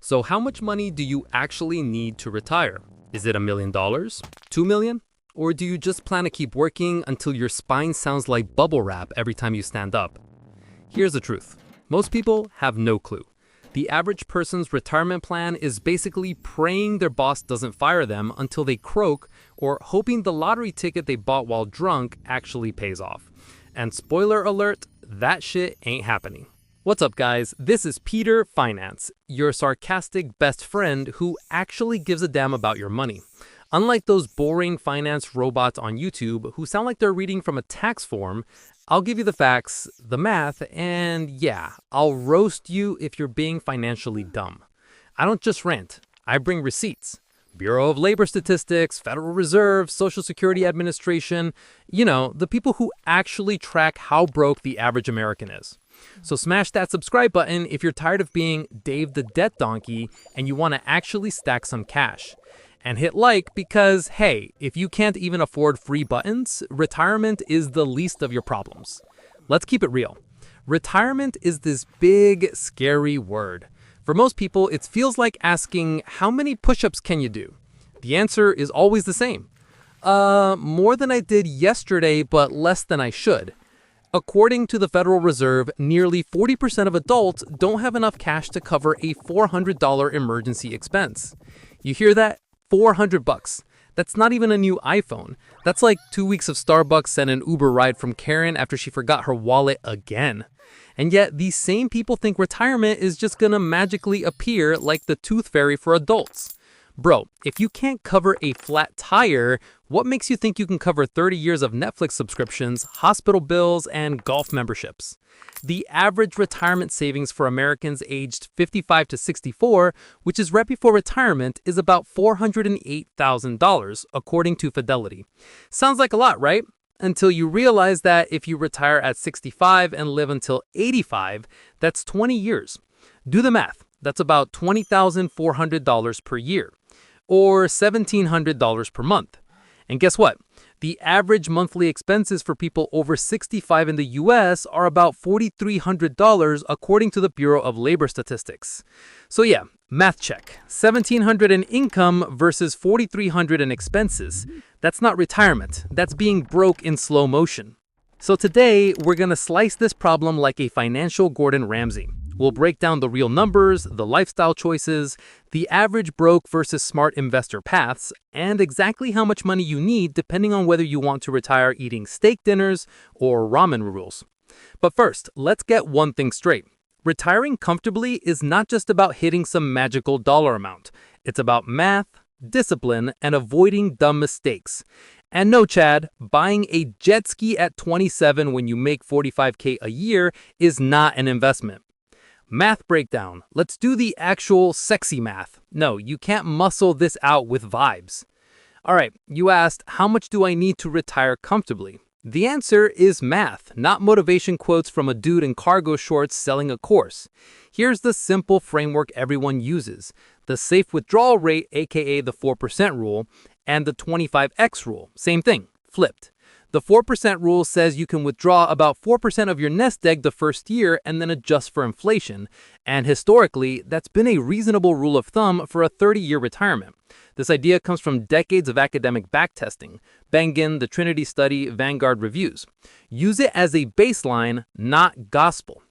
So how much money do you actually need to retire? Is it $1 million? $2 million? Or do you just plan to keep working until your spine sounds like bubble wrap every time you stand up? Here's the truth. Most people have no clue. The average person's retirement plan is basically praying their boss doesn't fire them until they croak, or hoping the lottery ticket they bought while drunk actually pays off. And spoiler alert, that shit ain't happening. What's up, guys? This is Peter Finance, your sarcastic best friend who actually gives a damn about your money. Unlike those boring finance robots on YouTube who sound like they're reading from a tax form, I'll give you the facts, the math, and yeah, I'll roast you if you're being financially dumb. I don't just rant, I bring receipts. Bureau of Labor Statistics, Federal Reserve, Social Security Administration, the people who actually track how broke the average American is. So smash that subscribe button if you're tired of being Dave the Debt Donkey and you want to actually stack some cash. And hit like because, hey, if you can't even afford free buttons, retirement is the least of your problems. Let's keep it real. Retirement is this big, scary word. For most people, it feels like asking, how many push-ups can you do? The answer is always the same. More than I did yesterday, but less than I should. According to the Federal Reserve, nearly 40% of adults don't have enough cash to cover a $400 emergency expense. You hear that? $400. That's not even a new iPhone. That's like 2 weeks of Starbucks and an Uber ride from Karen after she forgot her wallet again. And yet, these same people think retirement is just gonna magically appear like the tooth fairy for adults. Bro, if you can't cover a flat tire, what makes you think you can cover 30 years of Netflix subscriptions, hospital bills, and golf memberships? The average retirement savings for Americans aged 55 to 64, which is right before retirement, is about $408,000, according to Fidelity. Sounds like a lot, right? Until you realize that if you retire at 65 and live until 85, that's 20 years. Do the math. That's about $20,400 per year, or $1,700 per month. And guess what? The average monthly expenses for people over 65 in the US are about $4,300 according to the Bureau of Labor Statistics. So yeah, math check. $1,700 in income versus $4,300 in expenses. That's not retirement. That's being broke in slow motion. So today, we're gonna slice this problem like a financial Gordon Ramsay. We'll break down the real numbers, the lifestyle choices, the average broke versus smart investor paths, and exactly how much money you need depending on whether you want to retire eating steak dinners or ramen noodles. But first, let's get one thing straight. Retiring comfortably is not just about hitting some magical dollar amount. It's about math, discipline, and avoiding dumb mistakes. And no, Chad, buying a jet ski at 27 when you make $45K a year is not an investment. Math breakdown. Let's do the actual sexy math. No, you can't muscle this out with vibes. All right, you asked, how much do I need to retire comfortably? The answer is math, not motivation quotes from a dude in cargo shorts selling a course. Here's the simple framework everyone uses. The safe withdrawal rate, aka the 4% rule, and the 25x rule. Same thing, flipped. The 4% rule says you can withdraw about 4% of your nest egg the first year and then adjust for inflation. And historically, that's been a reasonable rule of thumb for a 30-year retirement. This idea comes from decades of academic backtesting, Bengen, the Trinity Study, Vanguard reviews. Use it as a baseline, not gospel.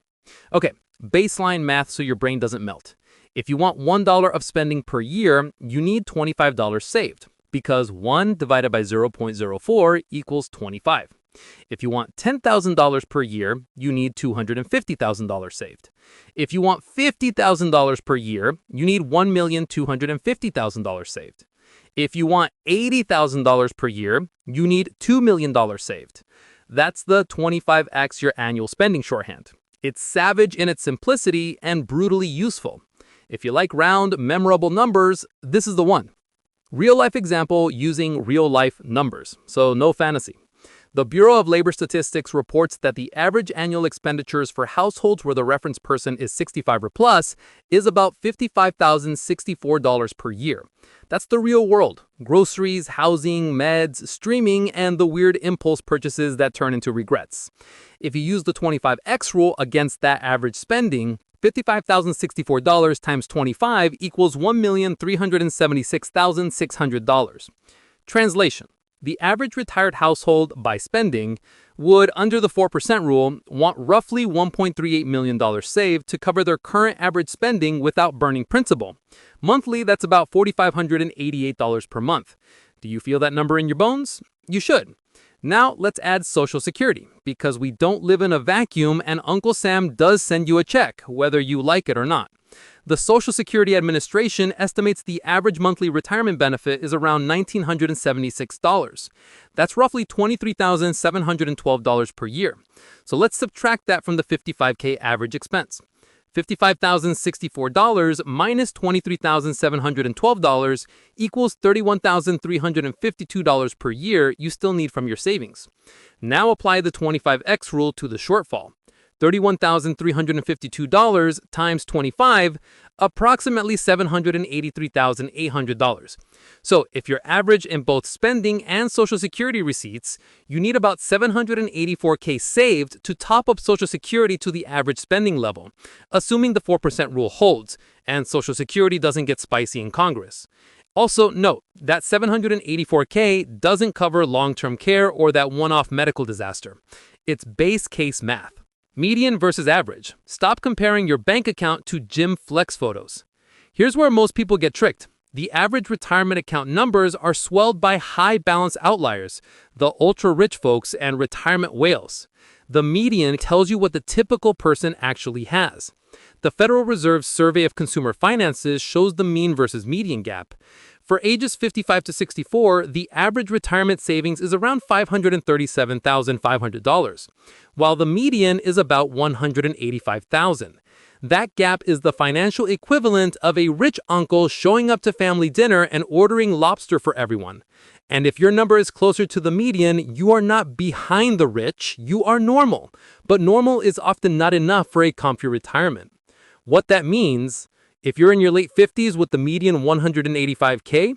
Okay, baseline math so your brain doesn't melt. If you want $1 of spending per year, you need $25 saved, because 1 divided by 0.04 equals 25. If you want $10,000 per year, you need $250,000 saved. If you want $50,000 per year, you need $1,250,000 saved. If you want $80,000 per year, you need $2 million saved. That's the 25x your annual spending shorthand. It's savage in its simplicity and brutally useful. If you like round, memorable numbers, this is the one. Real-life example using real-life numbers, so no fantasy. The Bureau of Labor Statistics reports that the average annual expenditures for households where the reference person is 65 or plus is about $55,064 per year. That's the real world. Groceries, housing, meds, streaming, and the weird impulse purchases that turn into regrets. If you use the 25x rule against that average spending, $55,064 times 25 equals $1,376,600. Translation: the average retired household, by spending, would, under the 4% rule, want roughly $1.38 million saved to cover their current average spending without burning principal. Monthly, that's about $4,588 per month. Do you feel that number in your bones? You should. Now let's add Social Security, because we don't live in a vacuum and Uncle Sam does send you a check, whether you like it or not. The Social Security Administration estimates the average monthly retirement benefit is around $1,976. That's roughly $23,712 per year. So let's subtract that from the $55K average expense. $55,064 minus $23,712 equals $31,352 per year you still need from your savings. Now apply the 25x rule to the shortfall. $31,352 times 25, approximately $783,800. So if you're average in both spending and Social Security receipts, you need about $784K saved to top up Social Security to the average spending level, assuming the 4% rule holds and Social Security doesn't get spicy in Congress. Also note that $784K doesn't cover long-term care or that one-off medical disaster. It's base case math. Median versus average. Stop comparing your bank account to gym flex photos. Here's where most people get tricked. The average retirement account numbers are swelled by high balance outliers, the ultra-rich folks and retirement whales. The median tells you what the typical person actually has. The Federal Reserve's Survey of Consumer Finances shows the mean versus median gap. For ages 55 to 64, the average retirement savings is around $537,500, while the median is about $185,000. That gap is the financial equivalent of a rich uncle showing up to family dinner and ordering lobster for everyone. And if your number is closer to the median, you are not behind the rich, you are normal. But normal is often not enough for a comfy retirement. What that means: if you're in your late 50s with the median $185K,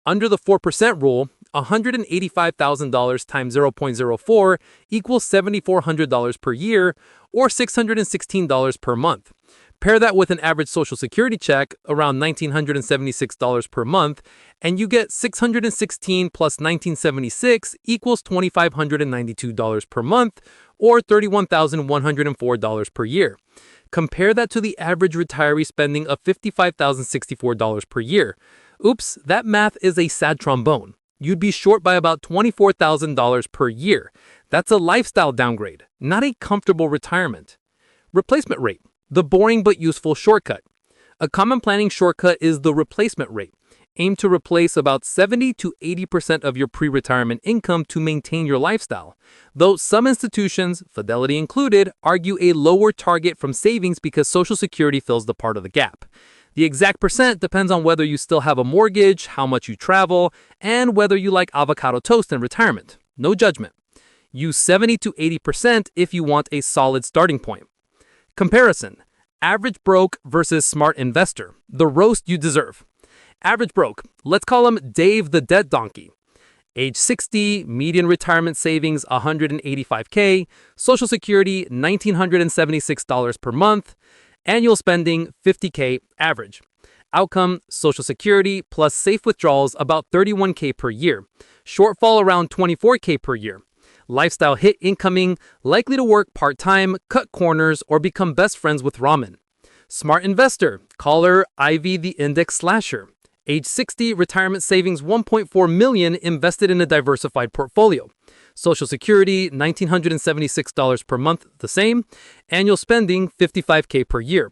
under the 4% rule, $185,000 times 0.04 equals $7,400 per year, or $616 per month. Pair that with an average Social Security check, around $1,976 per month, and you get $616 plus $1,976 equals $2,592 per month, or $31,104 per year. Compare that to the average retiree spending of $55,064 per year. Oops, that math is a sad trombone. You'd be short by about $24,000 per year. That's a lifestyle downgrade, not a comfortable retirement. Replacement rate, the boring but useful shortcut. A common planning shortcut is the replacement rate. Aim to replace about 70 to 80% of your pre-retirement income to maintain your lifestyle. Though some institutions, Fidelity included, argue a lower target from savings because Social Security fills the part of the gap. The exact percent depends on whether you still have a mortgage, how much you travel, and whether you like avocado toast in retirement. No judgment. Use 70 to 80% if you want a solid starting point. Comparison: average broke versus smart investor. The roast you deserve. Average broke, let's call him Dave the Debt Donkey. Age 60, median retirement savings $185K, Social Security $1,976 per month, annual spending $50K average. Outcome: Social Security plus safe withdrawals about $31K per year. Shortfall around $24K per year. Lifestyle hit incoming, likely to work part-time, cut corners, or become best friends with ramen. Smart investor, call her Ivy the Index Slasher. Age 60, retirement savings $1.4 million invested in a diversified portfolio. Social Security $1,976 per month, the same. Annual spending $55K per year.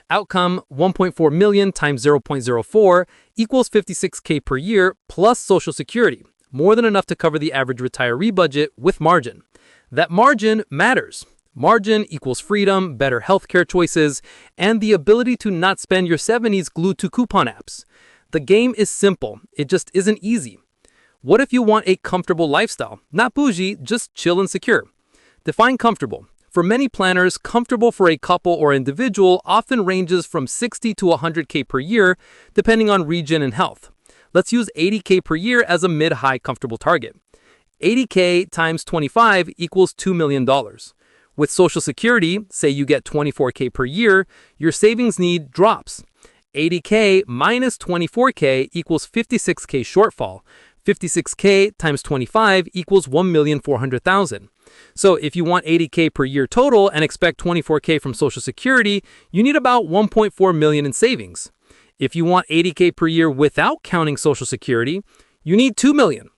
Outcome: $1.4 million times 0.04 equals $56K per year plus Social Security. More than enough to cover the average retiree budget with margin. That margin matters. Margin equals freedom, better healthcare choices, and the ability to not spend your 70s glued to coupon apps. The game is simple, it just isn't easy. What if you want a comfortable lifestyle? Not bougie, just chill and secure. Define comfortable. For many planners, comfortable for a couple or individual often ranges from $60K to $100K per year, depending on region and health. Let's use $80K per year as a mid-high comfortable target. $80K times 25 equals $2 million. With Social Security, say you get 24K per year, your savings need drops. 80K minus 24K equals 56K shortfall. 56K times 25 equals 1,400,000. So if you want 80K per year total and expect 24K from Social Security, you need about 1.4 million in savings. If you want 80K per year without counting Social Security, you need 2 million.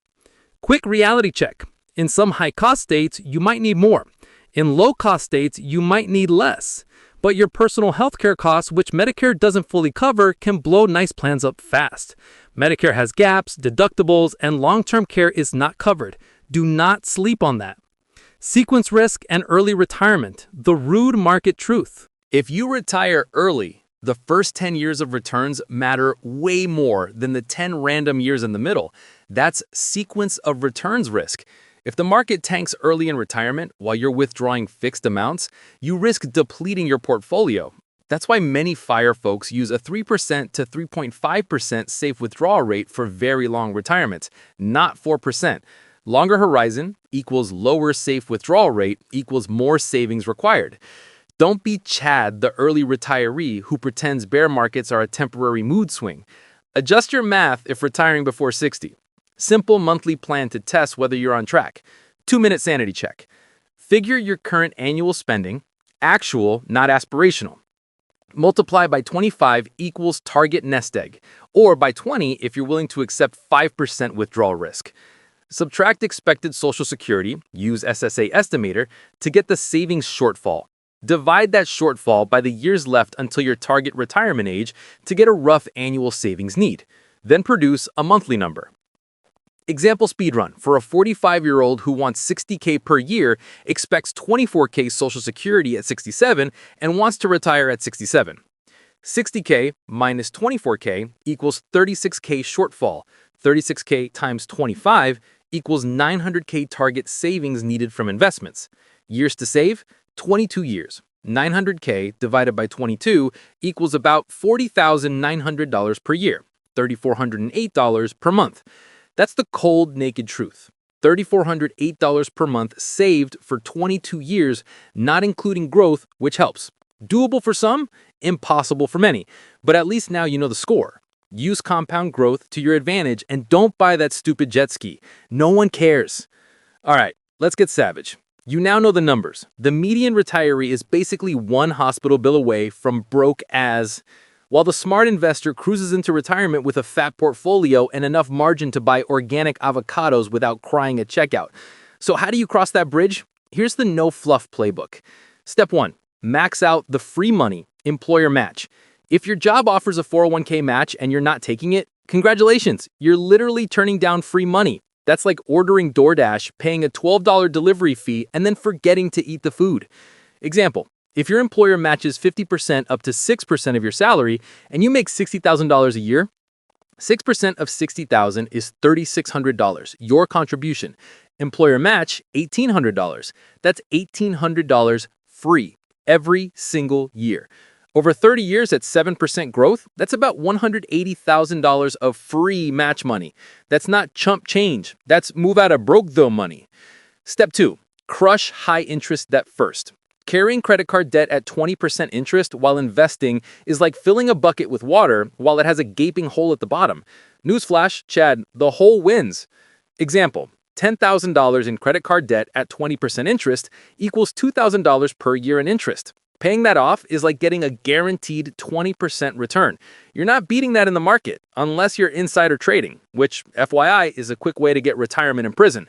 Quick reality check. In some high-cost states, you might need more. In low-cost states, you might need less. But your personal healthcare costs, which Medicare doesn't fully cover, can blow nice plans up fast. Medicare has gaps, deductibles, and long-term care is not covered. Do not sleep on that. Sequence risk and early retirement, the rude market truth. If you retire early, the first 10 years of returns matter way more than the 10 random years in the middle. That's sequence of returns risk. If the market tanks early in retirement while you're withdrawing fixed amounts, you risk depleting your portfolio. That's why many FIRE folks use a 3% to 3.5% safe withdrawal rate for very long retirements, not 4%. Longer horizon equals lower safe withdrawal rate equals more savings required. Don't be Chad, the early retiree who pretends bear markets are a temporary mood swing. Adjust your math if retiring before 60. Simple monthly plan to test whether you're on track. 2-minute sanity check. Figure your current annual spending, actual, not aspirational. Multiply by 25 equals target nest egg, or by 20 if you're willing to accept 5% withdrawal risk. Subtract expected Social Security, use SSA estimator, to get the savings shortfall. Divide that shortfall by the years left until your target retirement age to get a rough annual savings need. Then produce a monthly number. Example speedrun for a 45-year-old who wants 60K per year, expects 24K Social Security at 67, and wants to retire at 67. 60K minus 24K equals 36K shortfall. 36K times 25 equals 900K target savings needed from investments. Years to save? 22 years. 900K divided by 22 equals about $40,900 per year, $3,408 per month. That's the cold, naked truth. $3,408 per month saved for 22 years, not including growth, which helps. Doable for some, impossible for many. But at least now you know the score. Use compound growth to your advantage and don't buy that stupid jet ski. No one cares. All right, let's get savage. You now know the numbers. The median retiree is basically one hospital bill away from broke as, while the smart investor cruises into retirement with a fat portfolio and enough margin to buy organic avocados without crying at checkout. So how do you cross that bridge? Here's the no-fluff playbook. Step 1. Max out the free money, employer match. If your job offers a 401k match and you're not taking it, congratulations, you're literally turning down free money. That's like ordering DoorDash, paying a $12 delivery fee, and then forgetting to eat the food. Example, if your employer matches 50% up to 6% of your salary and you make $60,000 a year, 6% of $60,000 is $3,600, your contribution. Employer match, $1,800. That's $1,800 free every single year. Over 30 years at 7% growth, that's about $180,000 of free match money. That's not chump change. That's move out of broke though money. Step 2, crush high interest debt first. Carrying credit card debt at 20% interest while investing is like filling a bucket with water while it has a gaping hole at the bottom. Newsflash, Chad, the hole wins. Example, $10,000 in credit card debt at 20% interest equals $2,000 per year in interest. Paying that off is like getting a guaranteed 20% return. You're not beating that in the market unless you're insider trading, which, FYI, is a quick way to get retirement in prison.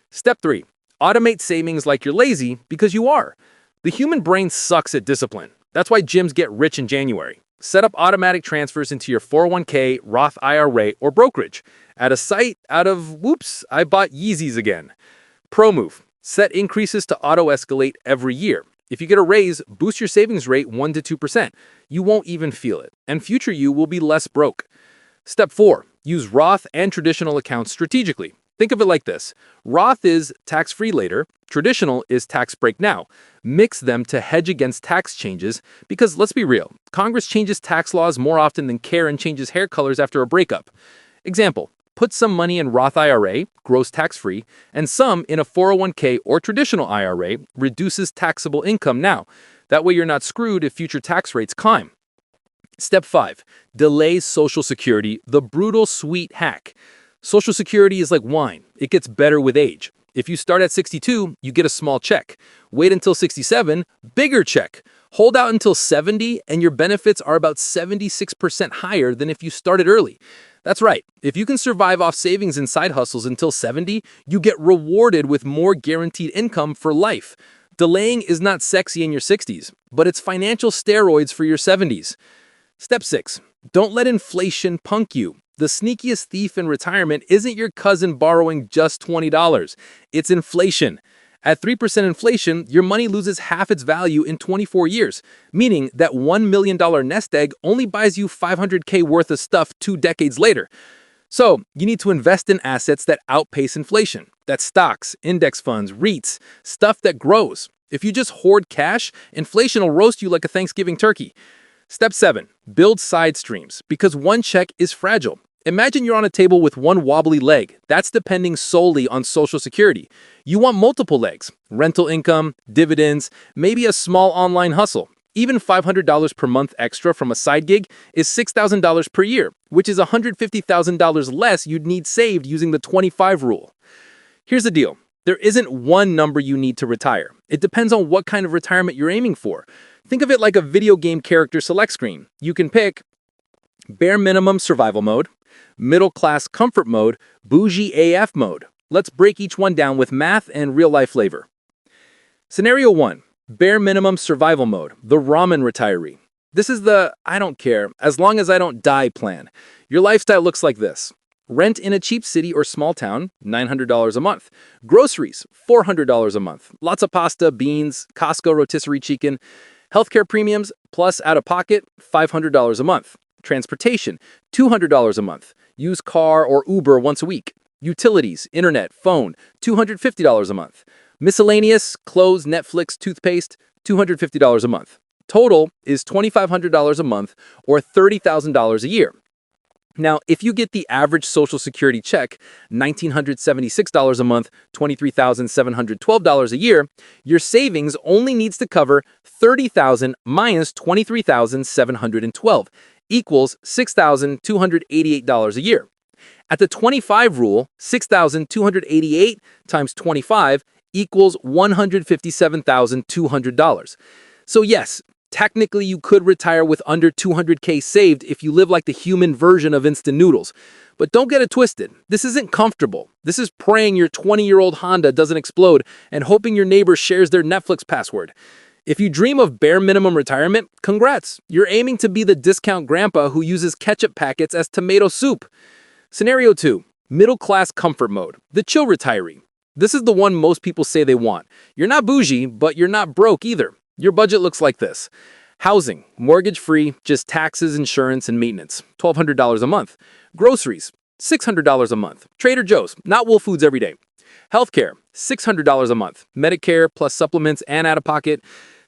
Step 3, automate savings like you're lazy because you are. The human brain sucks at discipline. That's why gyms get rich in January. Set up automatic transfers into your 401k, Roth IRA, or brokerage. At a site out of, whoops, I bought Yeezys again. Pro move, set increases to auto-escalate every year. If you get a raise, boost your savings rate 1 to 2%. You won't even feel it, and future you will be less broke. Step 4, use Roth and traditional accounts strategically. Think of it like this. Roth is tax-free later, traditional is tax break now. Mix them to hedge against tax changes because, let's be real, Congress changes tax laws more often than Karen changes hair colors after a breakup. Example, Put some money in Roth IRA, gross tax-free, and some in a 401k or traditional IRA, reduces taxable income now. That way you're not screwed if future tax rates climb. Step 5. Delay Social Security, the brutal sweet hack. Social Security is like wine. It gets better with age. If you start at 62, you get a small check. Wait until 67, bigger check. Hold out until 70, and your benefits are about 76% higher than if you started early. That's right. If you can survive off savings and side hustles until 70, you get rewarded with more guaranteed income for life. Delaying is not sexy in your 60s, but it's financial steroids for your 70s. Step 6. Don't let inflation punk you. The sneakiest thief in retirement isn't your cousin borrowing just $20. It's inflation. At 3% inflation, your money loses half its value in 24 years, meaning that $1 million nest egg only buys you $500K worth of stuff 2 decades later. So, you need to invest in assets that outpace inflation. That's stocks, index funds, REITs, stuff that grows. If you just hoard cash, inflation will roast you like a Thanksgiving turkey. Step 7. Build side streams, because one check is fragile. Imagine you're on a table with one wobbly leg. That's depending solely on Social Security. You want multiple legs, rental income, dividends, maybe a small online hustle. Even $500 per month extra from a side gig is $6,000 per year, which is $150,000 less you'd need saved using the 25 rule. Here's the deal. There isn't one number you need to retire. It depends on what kind of retirement you're aiming for. Think of it like a video game character select screen. You can pick bare minimum survival mode, middle class comfort mode, bougie AF mode. Let's break each one down with math and real life flavor. Scenario 1, bare minimum survival mode, the ramen retiree. This is the I don't care as long as I don't die plan. Your lifestyle looks like this. Rent in a cheap city or small town, $900 a month. Groceries, $400 a month. Lots of pasta, beans, Costco rotisserie chicken. Healthcare premiums, plus out-of-pocket, $500 a month. Transportation, $200 a month. Use car or Uber once a week. Utilities, internet, phone, $250 a month. Miscellaneous, clothes, Netflix, toothpaste, $250 a month. Total is $2,500 a month or $30,000 a year. Now, if you get the average Social Security check, $1,976 a month, $23,712 a year, your savings only needs to cover $30,000 minus $23,712, equals $6,288 a year. At the 25 rule, $6,288 times 25 equals $157,200. So yes, technically, you could retire with under $200K saved if you live like the human version of instant noodles. But don't get it twisted. This isn't comfortable. This is praying your 20-year-old Honda doesn't explode and hoping your neighbor shares their Netflix password. If you dream of bare minimum retirement, congrats. You're aiming to be the discount grandpa who uses ketchup packets as tomato soup. Scenario 2, middle class comfort mode, the chill retiree. This is the one most people say they want. You're not bougie, but you're not broke either. Your budget looks like this. Housing, mortgage-free, just taxes, insurance, and maintenance, $1,200 a month. Groceries, $600 a month. Trader Joe's, not Whole Foods every day. Healthcare, $600 a month. Medicare plus supplements and out-of-pocket.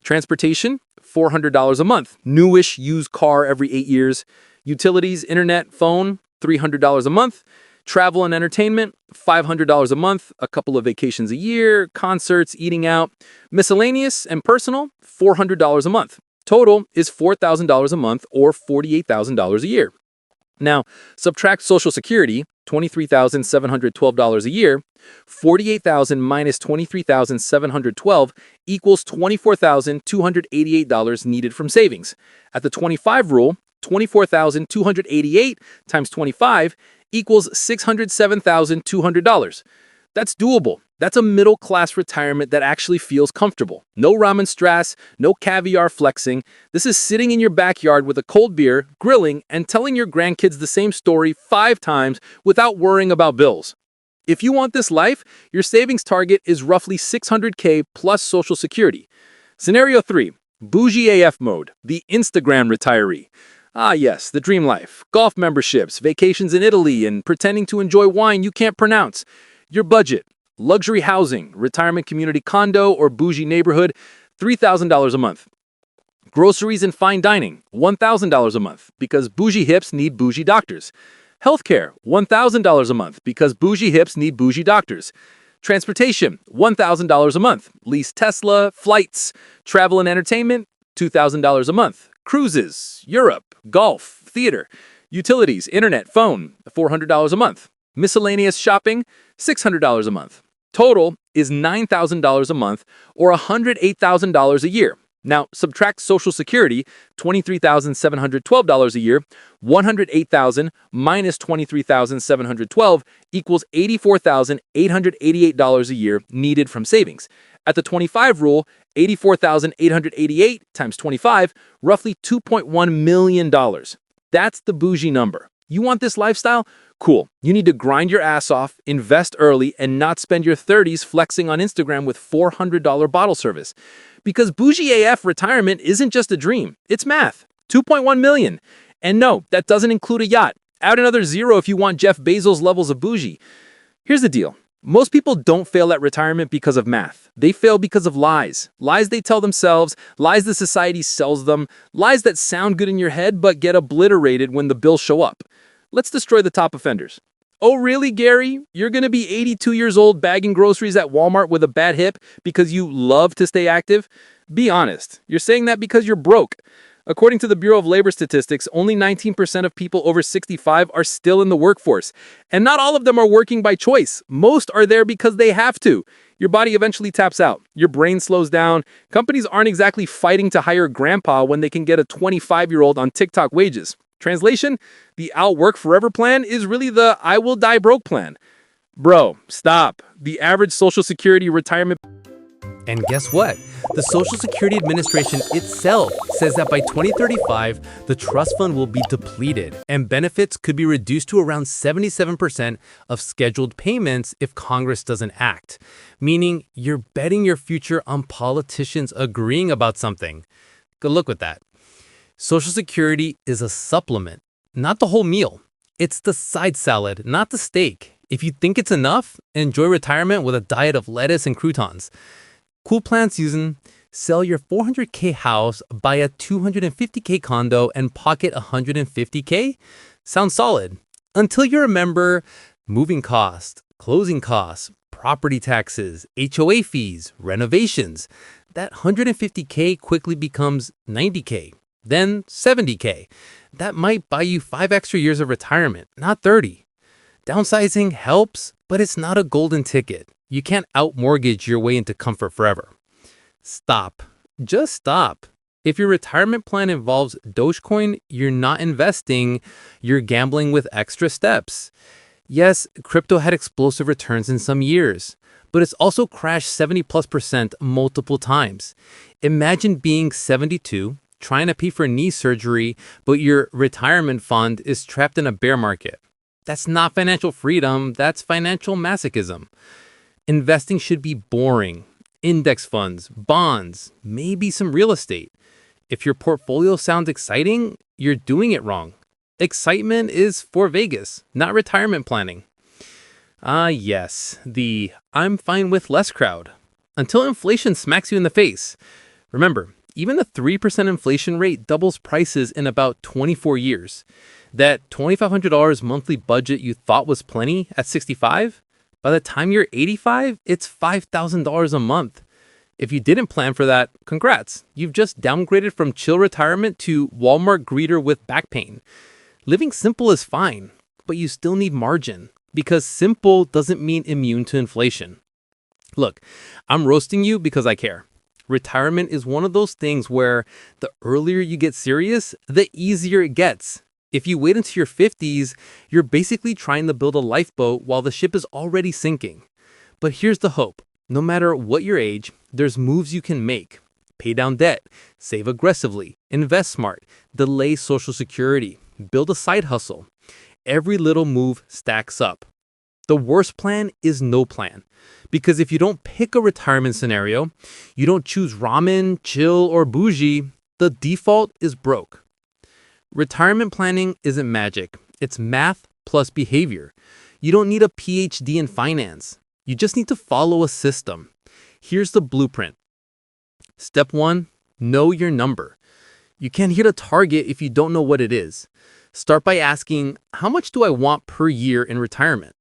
Transportation, $400 a month. Newish used car every 8 years. Utilities, internet, phone, $300 a month. Travel and entertainment, $500 a month, a couple of vacations a year, concerts, eating out. Miscellaneous and personal, $400 a month. Total is $4,000 a month or $48,000 a year. Now, subtract Social Security, $23,712 a year. $48,000 minus $23,712 equals $24,288 needed from savings. At the 25 rule, $24,288 times 25 equals $607,200. That's doable. That's a middle-class retirement that actually feels comfortable. No ramen stress, no caviar flexing. This is sitting in your backyard with a cold beer, grilling, and telling your grandkids the same story 5 times without worrying about bills. If you want this life, your savings target is roughly $600K plus Social Security. Scenario 3, bougie AF mode, the Instagram retiree. Ah yes, the dream life. Golf memberships, vacations in Italy, and pretending to enjoy wine you can't pronounce. Your budget, luxury housing, retirement community condo or bougie neighborhood, $3,000 a month. Groceries and fine dining, $1,000 a month, because bougie hips need bougie doctors. Healthcare, $1,000 a month because bougie hips need bougie doctors. Transportation, $1,000 a month. Lease Tesla, flights, travel and entertainment, $2,000 a month. Cruises, Europe, golf, theater. Utilities, internet, phone, $400 a month. Miscellaneous shopping, $600 a month. Total is $9,000 a month or $108,000 a year. Now, subtract Social Security, $23,712 a year. $108,000 minus $23,712 equals $84,888 a year needed from savings. At the 25 rule, $84,888 times 25, roughly $2.1 million. That's the bougie number. You want this lifestyle? Cool. You need to grind your ass off, invest early, and not spend your 30s flexing on Instagram with $400 bottle service. Because bougie AF retirement isn't just a dream, it's math. 2.1 million. And no, that doesn't include a yacht. Add another zero if you want Jeff Bezos levels of bougie. Here's the deal. Most people don't fail at retirement because of math. They fail because of lies. Lies they tell themselves, lies the society sells them, lies that sound good in your head but get obliterated when the bills show up. Let's destroy the top offenders. Oh, really, Gary? You're going to be 82 years old bagging groceries at Walmart with a bad hip because you love to stay active? Be honest. You're saying that because you're broke. According to the Bureau of Labor Statistics, only 19% of people over 65 are still in the workforce. And not all of them are working by choice. Most are there because they have to. Your body eventually taps out. Your brain slows down. Companies aren't exactly fighting to hire grandpa when they can get a 25-year-old on TikTok wages. Translation, the I'll work forever plan is really the I will die broke plan. Bro, stop. The average Social Security retirement... And guess what? The Social Security Administration itself says that by 2035, the trust fund will be depleted and benefits could be reduced to around 77% of scheduled payments if Congress doesn't act, meaning you're betting your future on politicians agreeing about something. Good luck with that. Social Security is a supplement, not the whole meal. It's the side salad, not the steak. If you think it's enough, enjoy retirement with a diet of lettuce and croutons. Cool plan season, sell your $400K house, buy a $250K condo, and pocket $150K? Sounds solid. Until you remember moving costs, closing costs, property taxes, HOA fees, renovations. That $150K quickly becomes $90K, then $70K. That might buy you 5 extra years of retirement, not 30. Downsizing helps, but it's not a golden ticket. You can't out-mortgage your way into comfort forever. Stop. Just stop. If your retirement plan involves Dogecoin, you're not investing, you're gambling with extra steps. Yes, crypto had explosive returns in some years, but it's also crashed 70+% multiple times. Imagine being 72, trying to pay for knee surgery, but your retirement fund is trapped in a bear market. That's not financial freedom, that's financial masochism. Investing should be boring. Index funds, bonds, maybe some real estate. If your portfolio sounds exciting, you're doing it wrong. Excitement is for Vegas, not retirement planning. Yes, the I'm fine with less crowd. Until inflation smacks you in the face. Remember, even the 3% inflation rate doubles prices in about 24 years. That $2,500 monthly budget you thought was plenty at 65? By the time you're 85, it's $5,000 a month. If you didn't plan for that, congrats. You've just downgraded from chill retirement to Walmart greeter with back pain. Living simple is fine, but you still need margin because simple doesn't mean immune to inflation. Look, I'm roasting you because I care. Retirement is one of those things where the earlier you get serious, the easier it gets. If you wait until your 50s, you're basically trying to build a lifeboat while the ship is already sinking. But here's the hope. No matter what your age, there's moves you can make. Pay down debt, save aggressively, invest smart, delay Social Security, build a side hustle. Every little move stacks up. The worst plan is no plan. Because if you don't pick a retirement scenario, you don't choose ramen, chill, or bougie, the default is broke. Retirement planning isn't magic. It's math plus behavior. You don't need a PhD in finance. You just need to follow a system. Here's the blueprint. Step 1, know your number. You can't hit a target if you don't know what it is. Start by asking, how much do I want per year in retirement?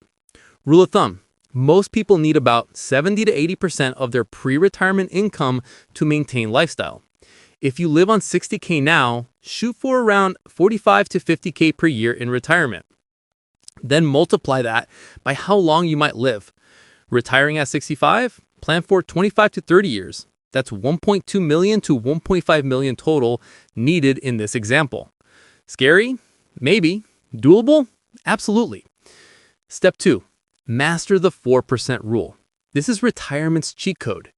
Rule of thumb, most people need about 70 to 80% of their pre-retirement income to maintain lifestyle. If you live on 60K now, shoot for around 45 to 50K per year in retirement. Then multiply that by how long you might live. Retiring at 65? Plan for 25 to 30 years. That's 1.2 million to 1.5 million total needed in this example. Scary? Maybe. Doable? Absolutely. Step 2. Master the 4% rule. This is retirement's cheat code.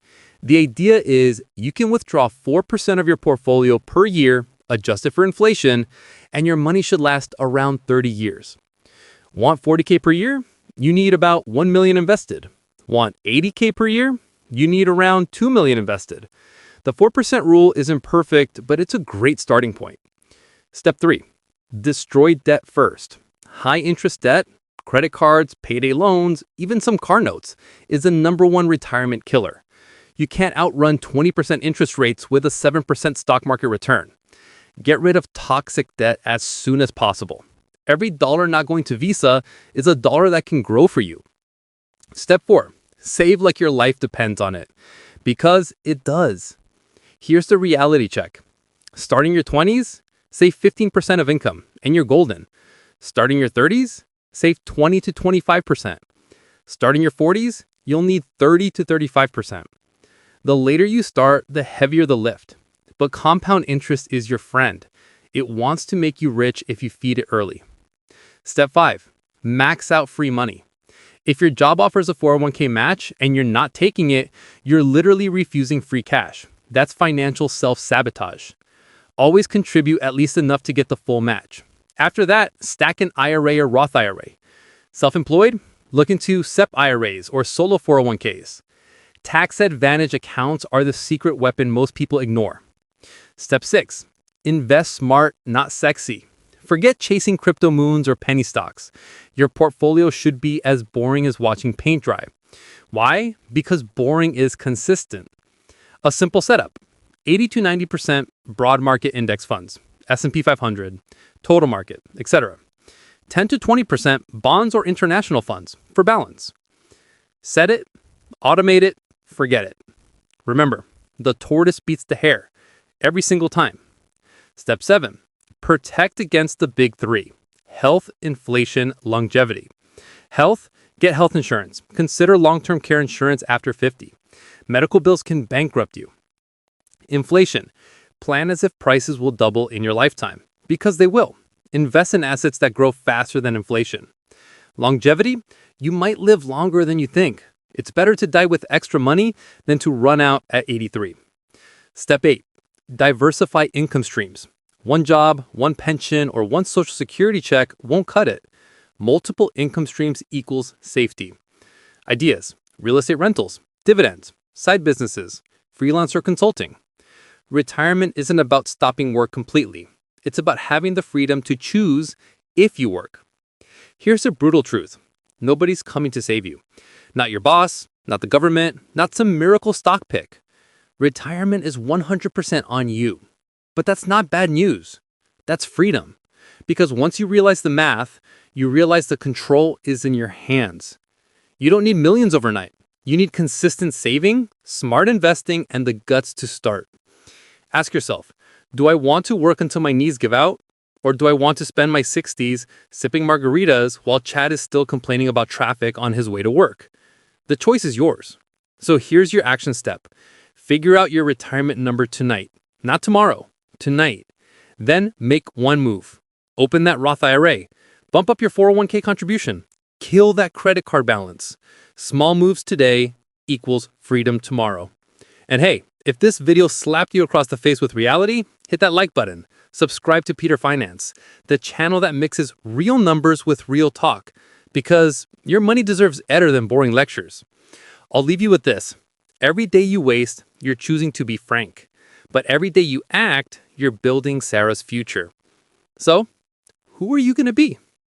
The idea is you can withdraw 4% of your portfolio per year, adjusted for inflation, and your money should last around 30 years. Want 40K per year? You need about 1 million invested. Want 80K per year? You need around 2 million invested. The 4% rule isn't perfect, but it's a great starting point. Step 3. Destroy debt first. High interest debt, credit cards, payday loans, even some car notes, is the #1 retirement killer. You can't outrun 20% interest rates with a 7% stock market return. Get rid of toxic debt as soon as possible. Every dollar not going to Visa is a dollar that can grow for you. Step 4. Save like your life depends on it. Because it does. Here's the reality check. Starting your 20s, save 15% of income, and you're golden. Starting your 30s, save 20 to 25%. Starting your 40s, you'll need 30 to 35%. The later you start, the heavier the lift. But compound interest is your friend. It wants to make you rich if you feed it early. Step 5. Max out free money. If your job offers a 401k match and you're not taking it, you're literally refusing free cash. That's financial self-sabotage. Always contribute at least enough to get the full match. After that, stack an IRA or Roth IRA. Self-employed? Look into SEP IRAs or solo 401ks. Tax advantage accounts are the secret weapon most people ignore. Step 6. Invest smart, not sexy. Forget chasing crypto moons or penny stocks. Your portfolio should be as boring as watching paint dry. Why? Because boring is consistent. A simple setup. 80 to 90% broad market index funds, S&P 500, total market, etc. 10 to 20% bonds or international funds for balance. Set it, automate it, forget it. Remember, the tortoise beats the hare every single time. Step 7. Protect against the big 3. Health, inflation, longevity. Health, get health insurance. Consider long-term care insurance after 50. Medical bills can bankrupt you. Inflation, plan as if prices will double in your lifetime, because they will. Invest in assets that grow faster than inflation. Longevity, you might live longer than you think. It's better to die with extra money than to run out at 83. Step 8, diversify income streams. One job, one pension, or one social security check won't cut it. Multiple income streams equals safety. Ideas, real estate rentals, dividends, side businesses, freelance or consulting. Retirement isn't about stopping work completely. It's about having the freedom to choose if you work. Here's the brutal truth. Nobody's coming to save you. Not your boss, not the government, not some miracle stock pick. Retirement is 100% on you. But that's not bad news. That's freedom. Because once you realize the math, you realize the control is in your hands. You don't need millions overnight. You need consistent saving, smart investing, and the guts to start. Ask yourself, do I want to work until my knees give out? Or do I want to spend my 60s sipping margaritas while Chad is still complaining about traffic on his way to work? The choice is yours. So here's your action step. Figure out your retirement number tonight, not tomorrow. Tonight. Then make one move. Open that Roth IRA. Bump up your 401k contribution. Kill that credit card balance. Small moves today equals freedom tomorrow. And hey, if this video slapped you across the face with reality, hit that like button. Subscribe to Peter Finance, the channel that mixes real numbers with real talk, because your money deserves better than boring lectures. I'll leave you with this. Every day you waste, you're choosing to be frank. But every day you act, you're building Sarah's future. So, who are you going to be?